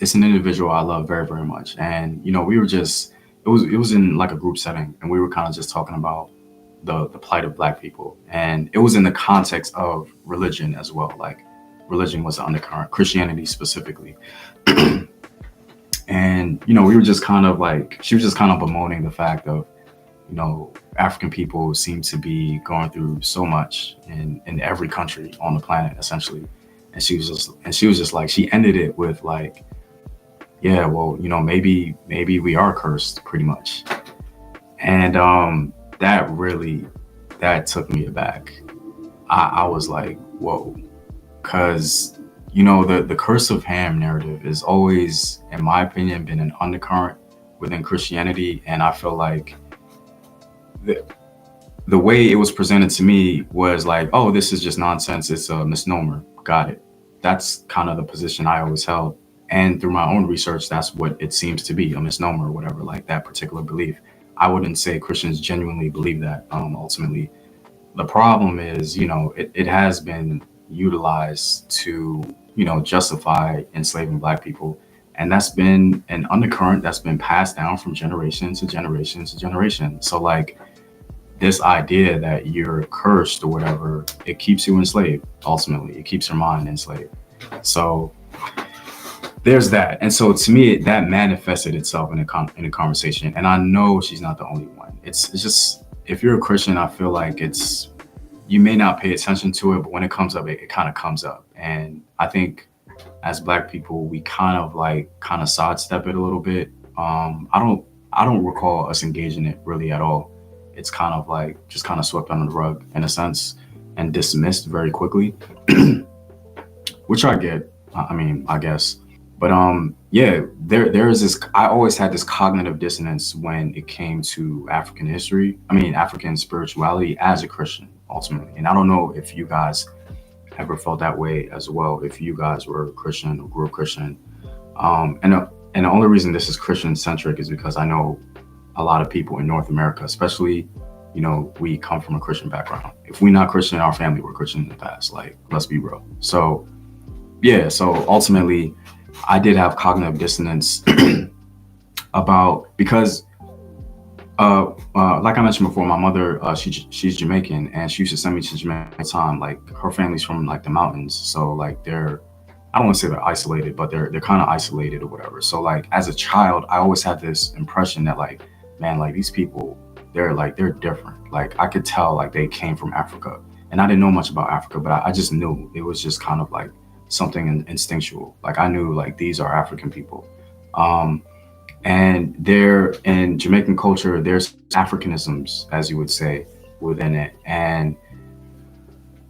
it's an individual I love very, very much. And, we were just, it was in like a group setting, and we were kind of just talking about the plight of Black people. And it was in the context of religion as well. Like religion was the undercurrent, Christianity specifically. And, we were just kind of like, she was just kind of bemoaning the fact of, African people seem to be going through so much in every country on the planet, essentially. And she was just like, she ended it with like, yeah, well, maybe we are cursed pretty much. And that took me aback. I was like, whoa, because the curse of Ham narrative is always, in my opinion, been an undercurrent within Christianity. And I feel like the way it was presented to me was like, oh, this is just nonsense. It's a misnomer. Got it. That's kind of the position I always held. And through my own research, that's what it seems to be, a misnomer or whatever, like that particular belief. I wouldn't say Christians genuinely believe that, ultimately. The problem is, it has been utilized to, justify enslaving Black people. And that's been an undercurrent that's been passed down from generation to generation to generation. So like this idea that you're cursed or whatever, it keeps you enslaved. Ultimately, it keeps your mind enslaved. So there's that. And so to me, that manifested itself in a conversation. And I know she's not the only one. It's just, if you're a Christian, I feel like you may not pay attention to it, but when it comes up, it kind of comes up. And I think as Black people, we kind of sidestep it a little bit. I don't recall us engaging it really at all. It's kind of like just kind of swept under the rug in a sense and dismissed very quickly, which I get. I mean, I guess. But yeah, there is this, I always had this cognitive dissonance when it came to African spirituality as a Christian, ultimately. And I don't know if you guys ever felt that way as well, if you guys were Christian or grew up Christian. And the only reason this is Christian centric is because I know a lot of people in North America, especially, we come from a Christian background. If we're not Christian, our family were Christian in the past, like, let's be real. So yeah, so ultimately I did have cognitive dissonance because like I mentioned before, my mother, she's Jamaican, and she used to send me to Jamaica all the time. Like her family's from like the mountains. So like I don't want to say they're isolated, but they're kind of isolated or whatever. So like as a child, I always had this impression that like, man, like these people, they're different. Like I could tell like they came from Africa, and I didn't know much about Africa, but I just knew it was just kind of like something instinctual. Like I knew like these are African people. And there in Jamaican culture, there's Africanisms, as you would say, within it. And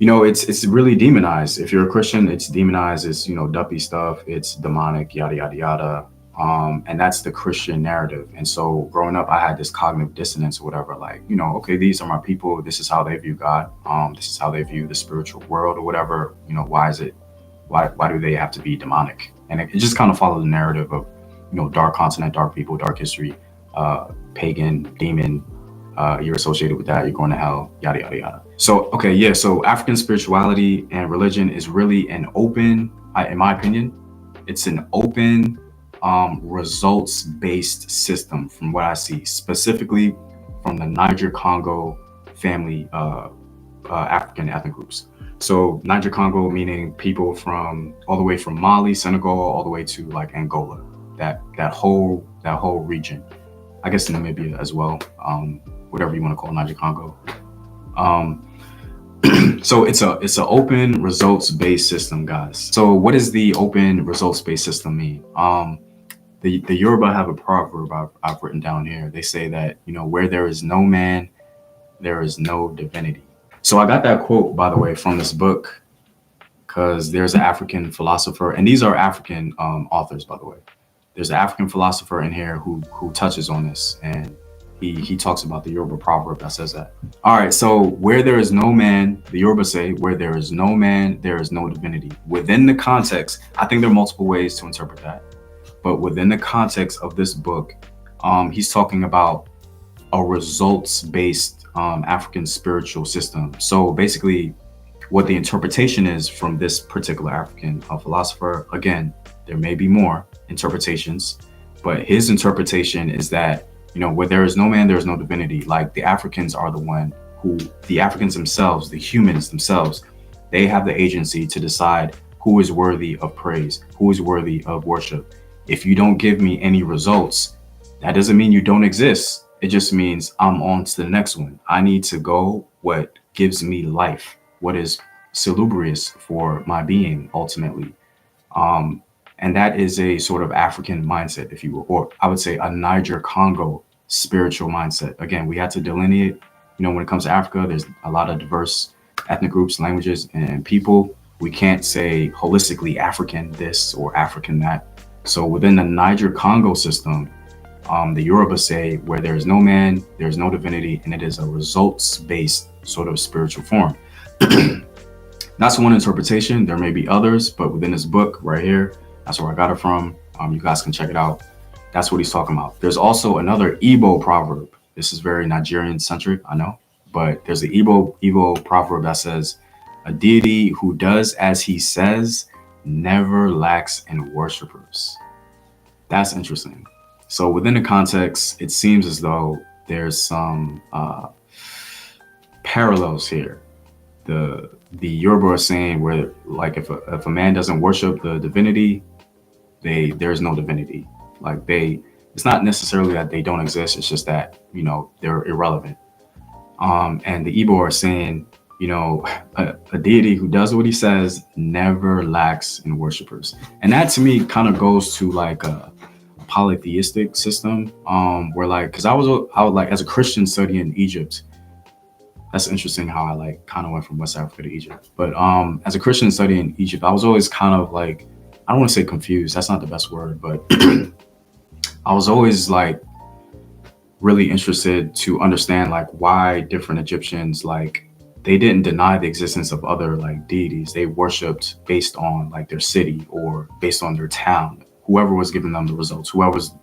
it's really demonized. If you're a Christian, it's demonized. It's, duppy stuff. It's demonic, yada, yada, yada. And that's the Christian narrative. And so growing up, I had this cognitive dissonance or whatever, like, okay, these are my people. This is how they view God. This is how they view the spiritual world or whatever. Why do they have to be demonic? And it just kind of followed the narrative of, dark continent, dark people, dark history, pagan, demon, you're associated with that, you're going to hell, yada, yada, yada. So, okay, yeah, so African spirituality and religion is really an open, in my opinion, it's an open, results-based system from what I see, specifically from the Niger-Congo family, African ethnic groups. So Niger-Congo meaning people from all the way from Mali, Senegal, all the way to like Angola, that whole region. I guess Namibia as well, whatever you want to call Niger-Congo. So it's an open results-based system, guys. So what does the open results-based system mean? The Yoruba have a proverb I've written down here. They say that, where there is no man, there is no divinity. So I got that quote, by the way, from this book, because there's an African philosopher, and these are African authors, by the way. There's an African philosopher in here who touches on this, and he talks about the Yoruba proverb that says that. All right, so where there is no man, the Yoruba say, where there is no man, there is no divinity. Within the context, I think there are multiple ways to interpret that, but within the context of this book, he's talking about a results-based African spiritual system. So basically, what the interpretation is from this particular African philosopher, again, there may be more, interpretations, but his interpretation is that, where there is no man, there is no divinity. Like the Africans are the Africans themselves, the humans themselves, they have the agency to decide who is worthy of praise, who is worthy of worship. If you don't give me any results, that doesn't mean you don't exist. It just means I'm on to the next one. I need to go what gives me life, what is salubrious for my being ultimately. And that is a sort of African mindset, if you will, or I would say a Niger-Congo spiritual mindset. Again, we had to delineate, when it comes to Africa, there's a lot of diverse ethnic groups, languages, and people. We can't say holistically African this or African that. So within the Niger-Congo system, the Yoruba say where there is no man, there is no divinity, and it is a results-based sort of spiritual form. That's one interpretation. There may be others, but within this book right here, that's where I got it from. You guys can check it out. That's what he's talking about. There's also another Igbo proverb. This is very Nigerian centric, I know, but there's the Igbo proverb that says, "A deity who does as he says never lacks in worshipers." That's interesting. So within the context, it seems as though there's some parallels here. The Yoruba are saying where, like, if a man doesn't worship the divinity, there's no divinity. Like it's not necessarily that they don't exist. It's just that, they're irrelevant. And the Igbo are saying, a deity who does what he says never lacks in worshipers. And that to me kind of goes to like a polytheistic system, where like, because I would like, as a Christian studying Egypt, that's interesting how I like kind of went from West Africa to Egypt. But as a Christian studying Egypt, I was always kind of like, I don't want to say confused, that's not the best word, but I was always like really interested to understand like why different Egyptians, like, they didn't deny the existence of other like deities. They worshipped based on like their city or based on their town, whoever was giving them the results, whoever was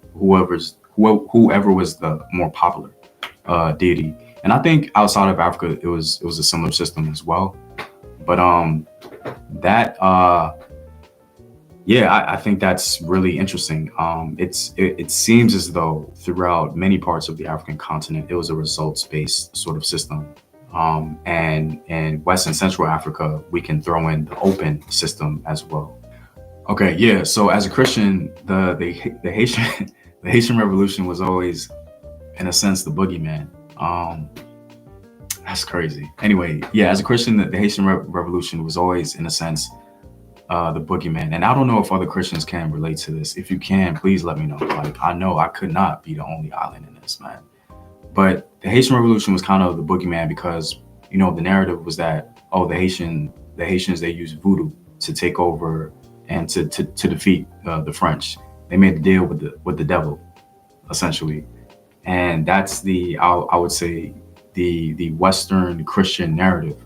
the more popular deity. And I think outside of Africa, it was a similar system as well. But I think that's really interesting. It seems as though throughout many parts of the African continent, it was a results-based sort of system. And in West and Central Africa, we can throw in the open system as well. Okay, yeah. So as a Christian, the Haitian the Haitian Revolution was always, in a sense, the boogeyman. That's crazy. Anyway, yeah, as a Christian, the Haitian Revolution was always, in a sense, the boogeyman. And I don't know if other Christians can relate to this. If you can, please let me know. Like, I know I could not be the only island in this, man. But the Haitian Revolution was kind of the boogeyman because, the narrative was that, the Haitians, they used voodoo to take over and to defeat the French. They made a deal with the devil, essentially. And that's I would say the Western Christian narrative.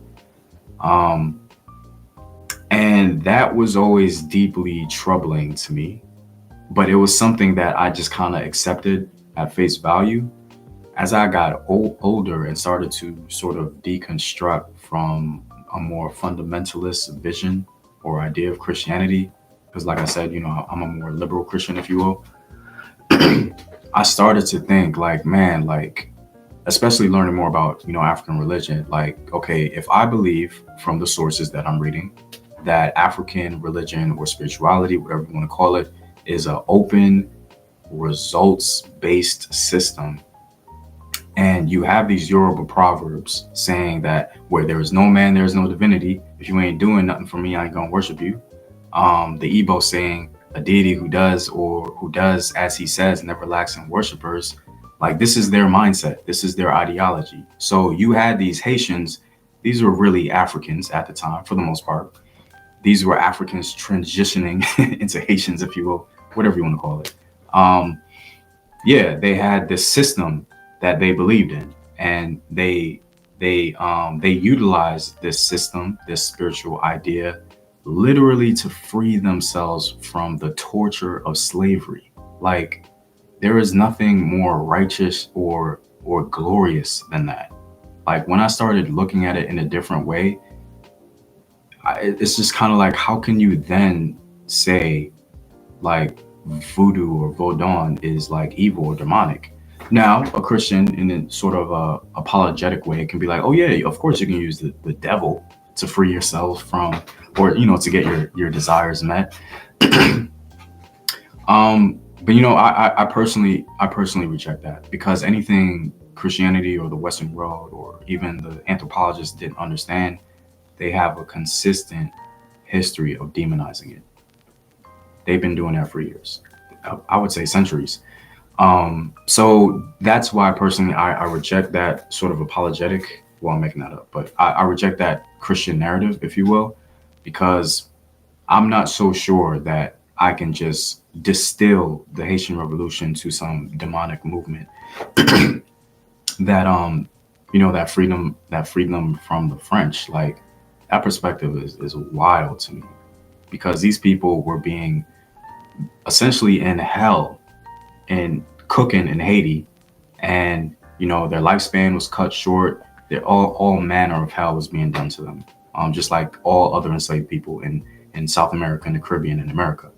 And that was always deeply troubling to me, but it was something that I just kind of accepted at face value. As I got older and started to sort of deconstruct from a more fundamentalist vision or idea of Christianity, because like I said, I'm a more liberal Christian, if you will, I started to think like, man, like, especially learning more about, African religion, like, okay, if I believe from the sources that I'm reading that African religion or spirituality, whatever you want to call it, is an open, results-based system. And you have these Yoruba proverbs saying that where there is no man, there is no divinity. If you ain't doing nothing for me, I ain't gonna worship you. The Igbo saying a deity who does as he says never lacks in worshipers. Like, this is their mindset. This is their ideology. So you had these Haitians. These were really Africans at the time, for the most part. These were Africans transitioning into Haitians, if you will, whatever you want to call it. They had this system that they believed in, and they utilized this system, this spiritual idea, literally to free themselves from the torture of slavery. Like, there is nothing more righteous or glorious than that. Like, when I started looking at it in a different way, it's just kind of like, how can you then say, like, voodoo or vaudon is like evil or demonic. Now, a Christian in a sort of a apologetic way can be like, oh yeah, of course you can use the devil to free yourself from, or to get your desires met. But I personally reject that, because anything Christianity or the Western world or even the anthropologists didn't understand, they have a consistent history of demonizing it. They've been doing that for years. I would say centuries. So that's why personally I reject that sort of apologetic. Well, I'm making that up, but I reject that Christian narrative, if you will, because I'm not so sure that I can just distill the Haitian Revolution to some demonic movement that that freedom from the French. Like, that perspective is wild to me, because these people were being essentially in hell and cooking in Haiti, and their lifespan was cut short. All manner of hell was being done to them, just like all other enslaved people in South America and the Caribbean and America.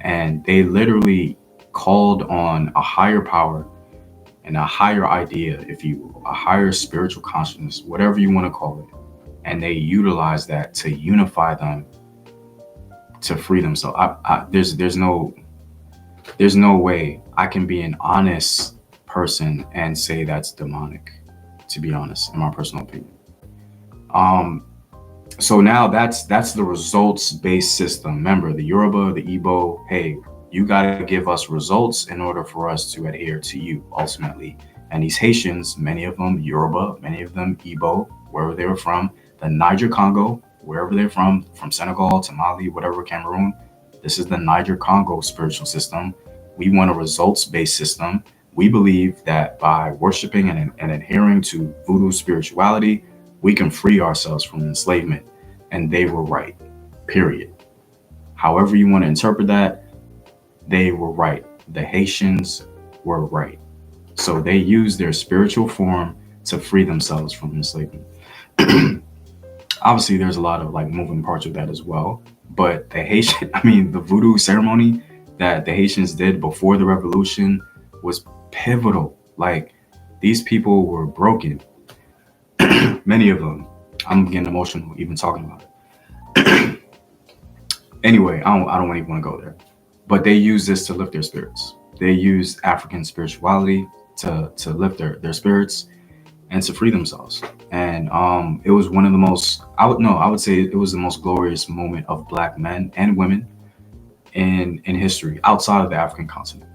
And they literally called on a higher power and a higher idea, if you will, a higher spiritual consciousness, whatever you want to call it. And they utilized that to unify them, to free themselves. There's no way I can be an honest person and say that's demonic, to be honest, in my personal opinion. Um, so now that's the results based system. Remember, the Yoruba, the Igbo, hey, you gotta give us results in order for us to adhere to you ultimately. And these Haitians, many of them Yoruba, many of them Igbo, wherever they were from, the Niger-Congo, wherever they're from Senegal to Mali, whatever, Cameroon, this is the Niger-Congo spiritual system. We want a results-based system. We believe that by worshiping and adhering to voodoo spirituality, we can free ourselves from enslavement. And they were right, period. However you want to interpret that, they were right. The Haitians were right. So they used their spiritual form to free themselves from enslavement. Obviously, there's a lot of like moving parts of that as well. But the voodoo ceremony that the Haitians did before the revolution was pivotal. Like, these people were broken, many of them. I'm getting emotional even talking about it. Anyway, I don't even want to go there. But they use this to lift their spirits. They use African spirituality to lift their spirits and to free themselves. And it was one of the most, I would say it was the most glorious moment of Black men and women in history outside of the African continent.